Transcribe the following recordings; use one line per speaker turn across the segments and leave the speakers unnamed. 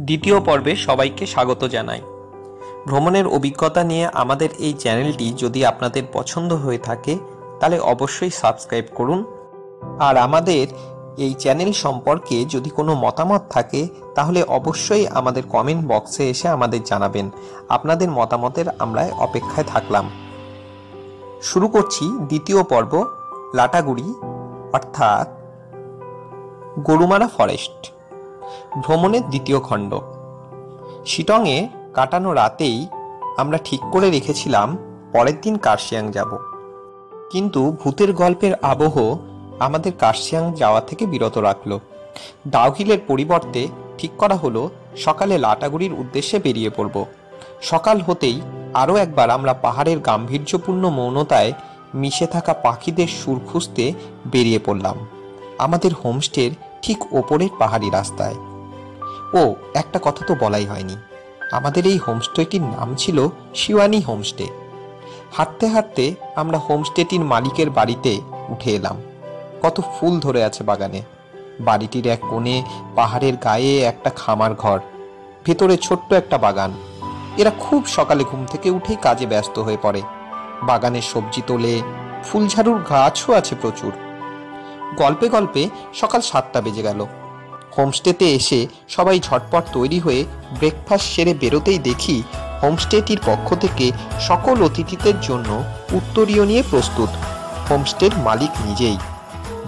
দ্বিতীয় পর্বে সবাইকে স্বাগত জানাই। ভ্রমণের অভিজ্ঞতা নিয়ে আমাদের এই চ্যানেলটি যদি আপনাদের পছন্দ হয়ে থাকে তাহলে অবশ্যই সাবস্ক্রাইব করুন। আর আমাদের এই চ্যানেল সম্পর্কে যদি কোনো মতামত থাকে তাহলে অবশ্যই আমাদের কমেন্ট বক্সে এসে আমাদের জানাবেন। আপনাদের মতামতের আমরা অপেক্ষায় থাকলাম। শুরু করছি দ্বিতীয় পর্ব, লাটাগুড়ি অর্থাৎ গরুমারা ফরেস্ট, ভ্রমণের দ্বিতীয় খণ্ড। শিটংয়ে কাটানো রাতেই আমরা ঠিক করে রেখেছিলাম পরের দিন কার্শিয়াং যাব, কিন্তু ভূতের গল্পের আবহ আমাদের কার্শিয়াং যাওয়া থেকে বিরত রাখল। ডাউহিলের পরিবর্তে ঠিক করা হলো সকালে লাটাগুড়ির উদ্দেশ্যে বেরিয়ে পড়ব। সকাল হতেই আরও একবার আমরা পাহাড়ের গাম্ভীর্যপূর্ণ মৌনতায় মিশে থাকা পাখিদের সুর খুঁজতে বেরিয়ে পড়লাম আমাদের হোমস্টের ঠিক ওপরের পাহাড়ি রাস্তায়। ও একটা কথা তো বলাই হয়নি, আমাদের এই হোমস্টেটির নাম ছিল শিওয়ানি হোমস্টে। হাঁটতে হাঁটতে আমরা হোমস্টেটির মালিকের বাড়িতে উঠে এলাম। কত ফুল ধরে আছে বাগানে। বাড়িটির এক কোণে পাহাড়ের গায়ে একটা খামার ঘর, ভেতরে ছোট্ট একটা বাগান। এরা খুব সকালে ঘুম থেকে উঠেই কাজে ব্যস্ত হয়ে পড়ে। বাগানে সবজি তোলে, ফুলঝাড়ুর গাছও আছে প্রচুর। গল্পে গল্পে সকাল 7টা বেজে গেল। হোমস্টেতে এসে সবাই ঝটপট তৈরি হয়ে ব্রেকফাস্ট সেরে বেরোতেই দেখি হোমস্টেটির পক্ষ থেকে সকল অতিথিদের জন্য উত্তরীয় নিয়ে প্রস্তুত হোমস্টের মালিক নিজেই।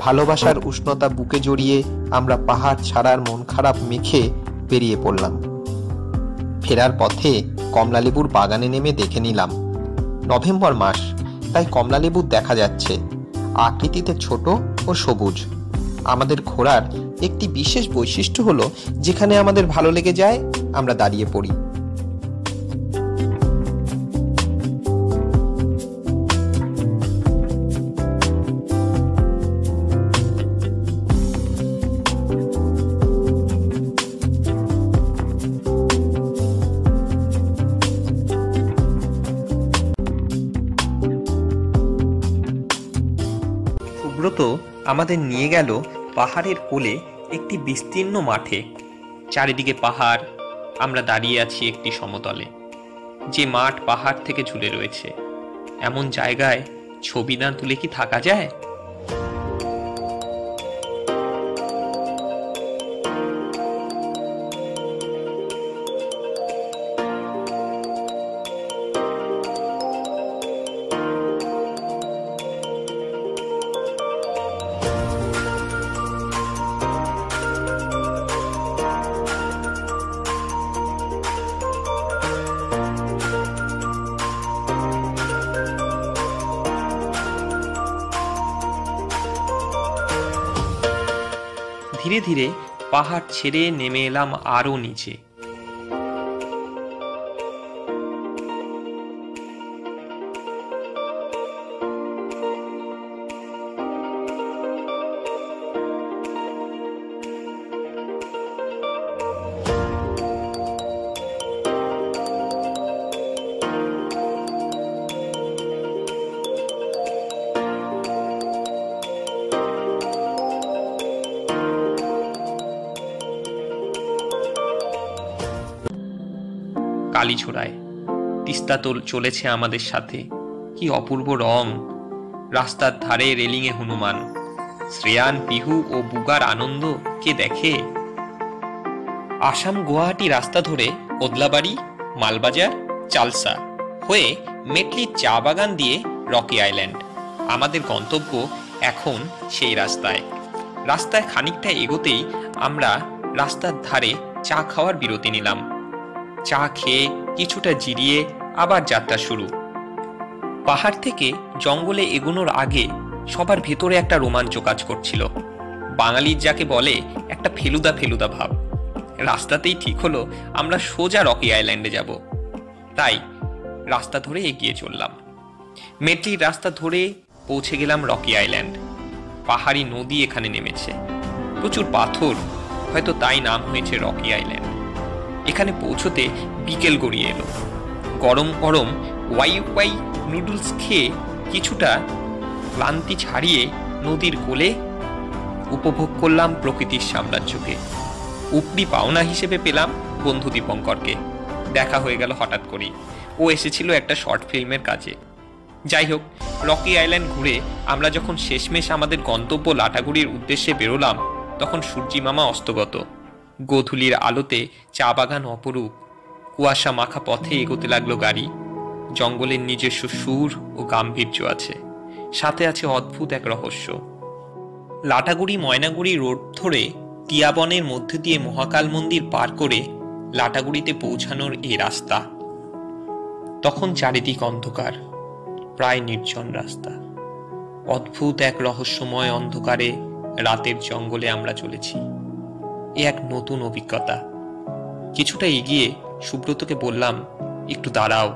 ভালোবাসার উষ্ণতা বুকে জড়িয়ে আমরা পাহাড় ছাড়ার মন খারাপ মেখে বেরিয়ে পড়লাম। ফেরার পথে কমলালেবুর বাগানে নেমে দেখে নিলাম। নভেম্বর মাস, তাই কমলালেবু দেখা যাচ্ছে, আকৃতিতে ছোট ও সবুজ। আমাদের ঘোরার একটি বিশেষ বৈশিষ্ট্য হলো যেখানে আমাদের ভালো লেগে যায় আমরা দাঁড়িয়ে পড়ি। সুব্রত আমাদের নিয়ে গেল পাহাড়ের কোলে একটি বিস্তীর্ণ মাঠে। চারিদিকে পাহাড়, আমরা দাঁড়িয়ে আছি একটি সমতলে। যে মাঠ পাহাড় থেকে ঝুলে রয়েছে, এমন জায়গায় ছবি না তুলে কি থাকা যায়? ধীরে ধীরে পাহাড় ছেড়ে নেমে এলাম আরো নিচে। কালীছোড়ায় তিস্তা চলেছে আমাদের সাথে। কি অপূর্ব রং! রাস্তার ধারে রেলিংয়ে হনুমান, শ্রেয়ান, পিহু ও বুগার আনন্দ কে দেখে? আসাম গুয়াহাটি রাস্তা ধরে ওদলাবাড়ি, মালবাজার, চালসা হয়ে মেটলির চা বাগান দিয়ে রকি আইল্যান্ড। আমাদের গন্তব্য এখন সেই রাস্তায়। রাস্তায় খানিকটা এগোতেই আমরা রাস্তার ধারে চা খাওয়ার বিরতি নিলাম। চা খেয়ে কিছুটা জিরিয়ে আবার যাত্রা শুরু। পাহাড় থেকে জঙ্গলে এগোনোর আগে সবার ভেতরে একটা রোমাঞ্চ কাজ করছিল। বাঙালির যাকে বলে একটা ফেলুদা ফেলুদা ভাব। রাস্তাতেই ঠিক হলো আমরা সোজা রকি আইল্যান্ডে যাব। তাই রাস্তা ধরে এগিয়ে চললাম। মেটলির রাস্তা ধরে পৌঁছে গেলাম রকি আইল্যান্ড। পাহাড়ি নদী এখানে নেমেছে, প্রচুর পাথর, হয়তো তাই নাম হয়েছে রকি আইল্যান্ড। এখানে পৌঁছতে বিকেল গড়িয়ে এলো। গরম গরম ওয়াই নুডলস খেয়ে কিছুটা ক্লান্তি ছাড়িয়ে নদীর কোলে উপভোগ করলাম প্রকৃতির সাম্রাজ্যকে। উপরি পাওনা হিসেবে পেলাম বন্ধু দীপঙ্করকে। দেখা হয়ে গেল হঠাৎ করেই। ও এসেছিল একটা শর্ট ফিল্মের কাজে। যাই হোক, রকি আইল্যান্ড ঘুরে আমরা যখন শেষমেশ আমাদের গন্তব্য লাটাগুড়ির উদ্দেশ্যে বেরোলাম, তখন সূর্যি মামা অস্তগত। গোধূলির আলোতে চা বাগান অপরূপ। কুয়াশা মাখা পথে এগোতে লাগলো গাড়ি। জঙ্গলের নিজস্ব সুর ও গাম্ভীর্য আছে, সাথে আছে অদ্ভুত এক রহস্য। লাটাগুড়ি ময়নাগুড়ি রোড ধরে টিয়াবনের মধ্যে দিয়ে মহাকাল মন্দির পার করে লাটাগুড়িতে পৌঁছানোর এই রাস্তা। তখন চারিদিক অন্ধকার, প্রায় নির্জন রাস্তা। অদ্ভুত এক রহস্যময় অন্ধকারে রাতের জঙ্গলে আমরা চলেছি। এ এক নতুন অভিজ্ঞতা। কিছুটা এগিয়ে সুব্রতকে বললাম, একটু দাঁড়াও।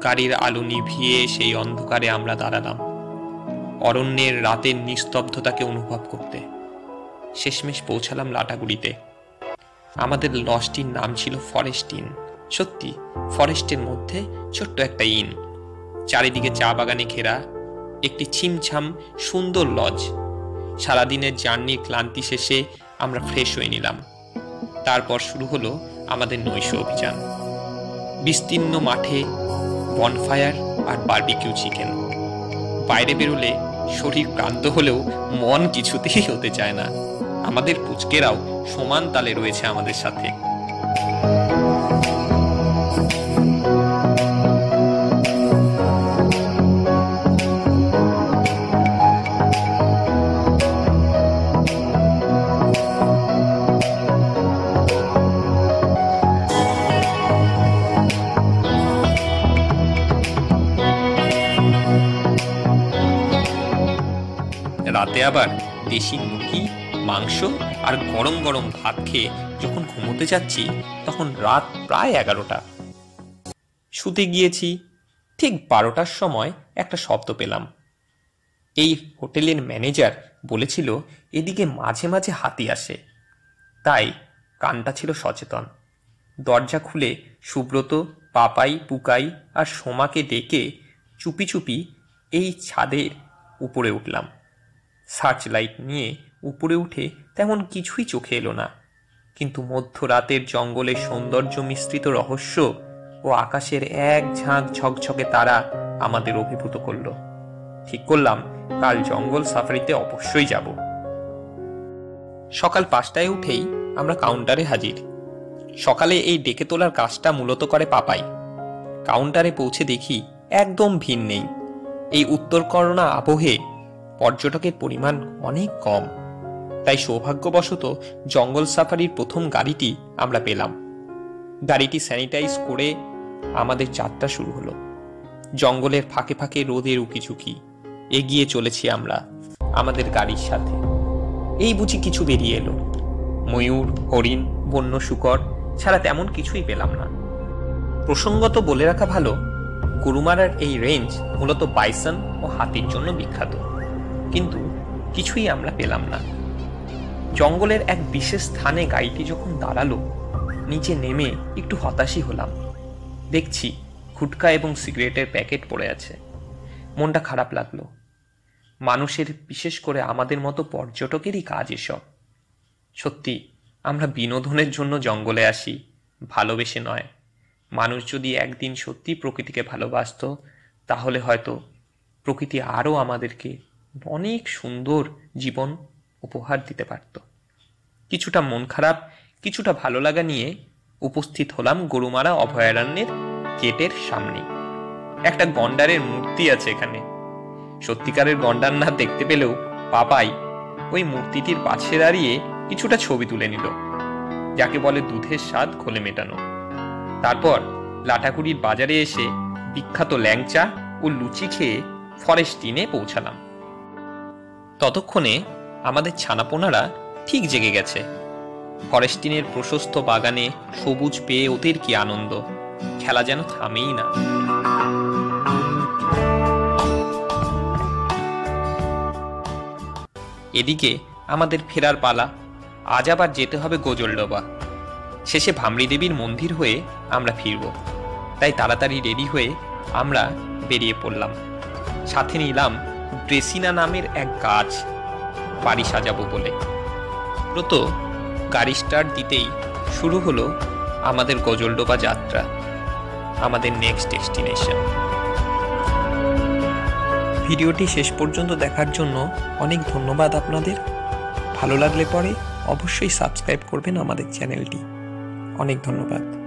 গাড়ির আলো নিভিয়ে সেই অন্ধকারে আমরা দাঁড়ালাম, অরণ্যের রাতের নিস্তব্ধতাকে অনুভব করতে। শেষমেশ পৌঁছালাম লাটাগুড়িতে। আমাদের লজটির নাম ছিল ফরেস্ট ইন। সত্যি, ফরেস্টের মধ্যে ছোট্ট একটা ইন, চারিদিকে চা বাগানে ঘেরা একটি ছিমছাম সুন্দর লজ। সারাদিনের জার্নির ক্লান্তি শেষে আমরা ফ্রেশ হয়ে নিলাম। তারপর শুরু হলো আমাদের নৈশ অভিযান। বিস্তীর্ণ মাঠে বনফায়ার আর বারবিকিউ চিকেন। বাইরে বেরোলে শরীর ক্লান্ত হলেও মন কিছুতেই হতে চায় না। আমাদের পুচকেরাও সমান তালে রয়েছে আমাদের সাথে। রাতে আবার দেশি মুরগি, মাংস আর গরম গরম ভাত খেয়ে যখন ঘুমোতে যাচ্ছি, তখন রাত প্রায় 11টা। শুতে গিয়েছি। ঠিক 12টার সময় একটা শব্দ পেলাম। এই হোটেলের ম্যানেজার বলেছিল এদিকে মাঝে মাঝে হাতি আসে, তাই কানটা ছিল সচেতন। দরজা খুলে সুব্রত, পাপাই, পুকাই আর সোমাকে ডেকে চুপি চুপি এই ছাদের উপরে উঠলাম। সার্চ লাইট নিয়ে উপরে উঠে তেমন কিছুই চোখে এলো না, কিন্তু মধ্যরাতের জঙ্গলের সৌন্দর্য মিশ্রিত রহস্য ও আকাশের এক ঝাঁক ঝকঝকে তারা আমাদের অভিভূত করল। ঠিক করলাম কাল জঙ্গল সাফারিতে অবশ্যই যাব। সকাল 5টায় উঠেই আমরা কাউন্টারে হাজির। সকালে এই ডেকে তোলার কাজটা মূলত করে পাপাই। কাউন্টারে পৌঁছে দেখি একদম ভিড় নেই। এই উত্তরকরণা আবহে পর্যটকের পরিমাণ অনেক কম, তাই সৌভাগ্যবশত জঙ্গল সাফারির প্রথম গাড়িটি আমরা পেলাম। গাড়িটি স্যানিটাইজ করে আমাদের যাত্রা শুরু হলো। জঙ্গলের ফাঁকে ফাঁকে রোদের উকিঝুঁকি এগিয়ে চলেছি আমরা আমাদের গাড়ির সাথে। এই বুঝি কিছু বেরিয়ে এলো। ময়ূর, হরিণ, বন্য শূকর ছাড়া তেমন কিছুই পেলাম না। প্রসঙ্গত বলে রাখা ভালো, গরুমারার এই রেঞ্জ মূলত বাইসন ও হাতির জন্য বিখ্যাত, কিন্তু কিছুই আমরা পেলাম না। জঙ্গলের এক বিশেষ স্থানে গাড়িটি যখন দাঁড়ালো, নিচে নেমে একটু হতাশই হলাম। দেখছি গুটখা এবং সিগারেটের প্যাকেট পড়ে আছে। মনটা খারাপ লাগলো। মানুষের, বিশেষ করে আমাদের মতো পর্যটকেরই কাজ এসব। সত্যি, আমরা বিনোদনের জন্য জঙ্গলে আসি, ভালোবেসে নয়। মানুষ যদি একদিন সত্যি প্রকৃতিকে ভালোবাসত, তাহলে হয়তো প্রকৃতি আরও আমাদেরকে অনেক সুন্দর জীবন উপহার দিতে পারত। কিছুটা মন খারাপ, কিছুটা ভালো লাগা নিয়ে উপস্থিত হলাম গরুমারা অভয়ারণ্যের গেটের সামনে। একটা গন্ডারের মূর্তি আছে এখানে। সত্যিকারের গন্ডার না দেখতে পেলেও পাপাই ওই মূর্তিটির পাশে দাঁড়িয়ে কিছুটা ছবি তুলে নিল, যাকে বলে দুধের স্বাদ ঘোলে মেটানো। তারপর লাটাগুড়ির বাজারে এসে বিখ্যাত ল্যাংচা ও লুচি খেয়ে ফরেস্ট ইনে পৌঁছালাম। ততক্ষণে আমাদের ছানাপোনারা ঠিক জেগে গেছে। ফরেস্ট ইনের প্রশস্ত বাগানে সবুজ পেয়ে ওদের কি আনন্দ, খেলা যেন থামেই না। এদিকে আমাদের ফেরার পালা। আজ আবার যেতে হবে গোজলডোবা। শেষে ভামরি দেবীর মন্দির হয়ে আমরা ফিরব, তাই তাড়াতাড়ি রেডি হয়ে আমরা বেরিয়ে পড়লাম। সাথে নিলাম ড্রেসিনা নামের এক গাছ, বাড়ি সাজাবো বলে। তো গাড়ি স্টার্ট দিতেই শুরু হলো আমাদের গজলডোবা যাত্রা, আমাদের নেক্সট ডেস্টিনেশন। ভিডিওটি শেষ পর্যন্ত দেখার জন্য অনেক ধন্যবাদ আপনাদের। ভালো লাগলে পরে অবশ্যই সাবস্ক্রাইব করবেন আমাদের চ্যানেলটি। অনেক ধন্যবাদ।